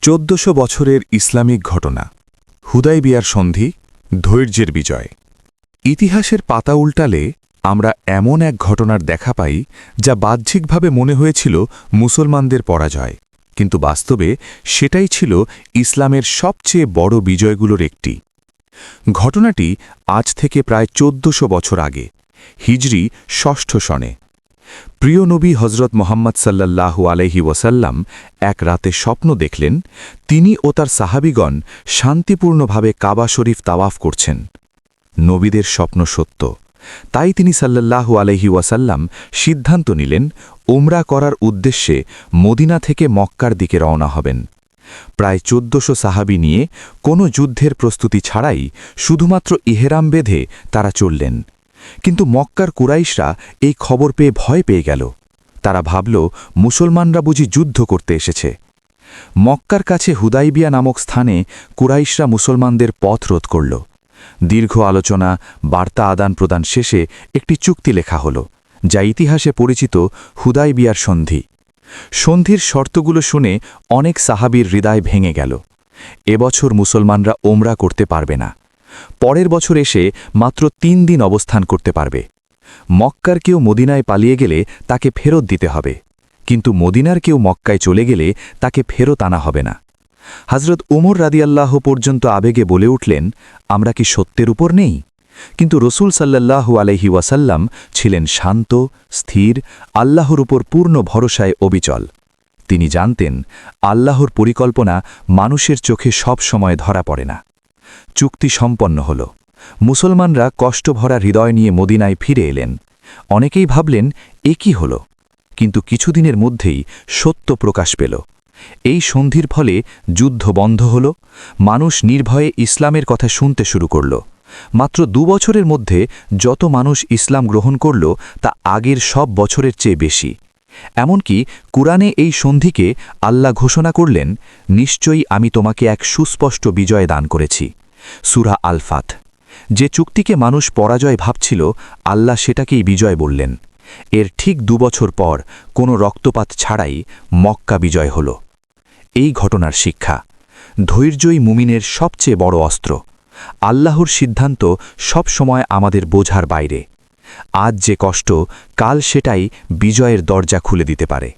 1400 বছরের ইসলামিক ঘটনা, হুদাইবিয়ার সন্ধি, ধৈর্যের বিজয়। ইতিহাসের পাতা উল্টালে আমরা এমন এক ঘটনার দেখা পাই যা বাহ্যিকভাবে মনে হয়েছিল মুসলমানদের পরাজয়, কিন্তু বাস্তবে সেটাই ছিল ইসলামের সবচেয়ে বড় বিজয়গুলোর একটি। ঘটনাটি আজ থেকে প্রায় 1400 বছর আগে, হিজরি 6ষ্ঠ সনে। প্রিয় নবী হজরত মোহাম্মদ সাল্লাল্লাহু আলাইহি ওয়াসাল্লাম এক রাতে স্বপ্ন দেখলেন, তিনি ও তার সাহাবীগণ শান্তিপূর্ণভাবে কাবা শরীফ তাওয়াফ করছেন। নবীদের স্বপ্ন সত্য, তাই তিনি সাল্লাল্লাহু আলাইহি ওয়াসাল্লাম সিদ্ধান্ত নিলেন উমরা করার উদ্দেশ্যে মদিনা থেকে মক্কার দিকে রওনা হবেন। প্রায় 1400 সাহাবী নিয়ে কোনো যুদ্ধের প্রস্তুতি ছাড়াই শুধুমাত্র ইহরাম বেঁধে তারা চললেন। কিন্তু মক্কার কুরাইশরা এই খবর পেয়ে ভয় পেয়ে গেল। তারা ভাবল মুসলমানরা বুঝি যুদ্ধ করতে এসেছে। মক্কার কাছে হুদাইবিয়া নামক স্থানে কুরাইশরা মুসলমানদের পথ রোধ করল। দীর্ঘ আলোচনা, বার্তা আদান প্রদান শেষে একটি চুক্তি লেখা হল, যা ইতিহাসে পরিচিত হুদাইবিয়ার সন্ধি। সন্ধির শর্তগুলো শুনে অনেক সাহাবীর হৃদয় ভেঙে গেল। এবছর মুসলমানরা ওমরা করতে পারবে না। পরের বছর এসে মাত্র 3 দিন অবস্থান করতে পারবে। মক্কার কেউ মদিনায় পালিয়ে গেলে তাকে ফেরত দিতে হবে, কিন্তু মদিনার কেউ মক্কায় চলে গেলে তাকে ফেরত আনা হবে না। হযরত উমর রাদিয়াল্লাহু পর্যন্ত আবেগে বলে উঠলেন, আমরা কি সত্যের উপর নেই? কিন্তু রসূল সাল্লাল্লাহু আলাইহি ওয়াসাল্লাম ছিলেন শান্ত, স্থির, আল্লাহর উপর পূর্ণ ভরসায় অবিচল। তিনি জানতেন আল্লাহর পরিকল্পনা মানুষের চোখে সব সময় ধরা পড়ে না। চুক্তি সম্পন্ন হল। মুসলমানরা কষ্টভরা হৃদয় নিয়ে মদিনায় ফিরে এলেন। অনেকেই ভাবলেন এ কি হল, কিন্তু কিছুদিনের মধ্যেই সত্য প্রকাশ পেল। এই সন্ধির ফলে যুদ্ধ বন্ধ হল, মানুষ নির্ভয়ে ইসলামের কথা শুনতে শুরু করল। মাত্র 2 বছরের মধ্যে যত মানুষ ইসলাম গ্রহণ করল তা আগের সব বছরের চেয়ে বেশি। এমনকি কুরআনে এই সন্ধিকে আল্লাহ ঘোষণা করলেন, নিশ্চয়ই আমি তোমাকে এক সুস্পষ্ট বিজয় দান করেছি। সূরা আল ফাত। যে চুক্তিকে মানুষ পরাজয় ভাবছিল, আল্লাহ সেটাকেই বিজয় বললেন। এর ঠিক 2 বছর পর কোনো রক্তপাত ছাড়াই মক্কা বিজয় হল। এই ঘটনার শিক্ষা, ধৈর্যই মুমিনের সবচেয়ে বড় অস্ত্র। আল্লাহর সিদ্ধান্ত সব সময় আমাদের বোঝার বাইরে। আজ যে কষ্ট, কাল সেটাই বিজয়ের দরজা খুলে দিতে পারে।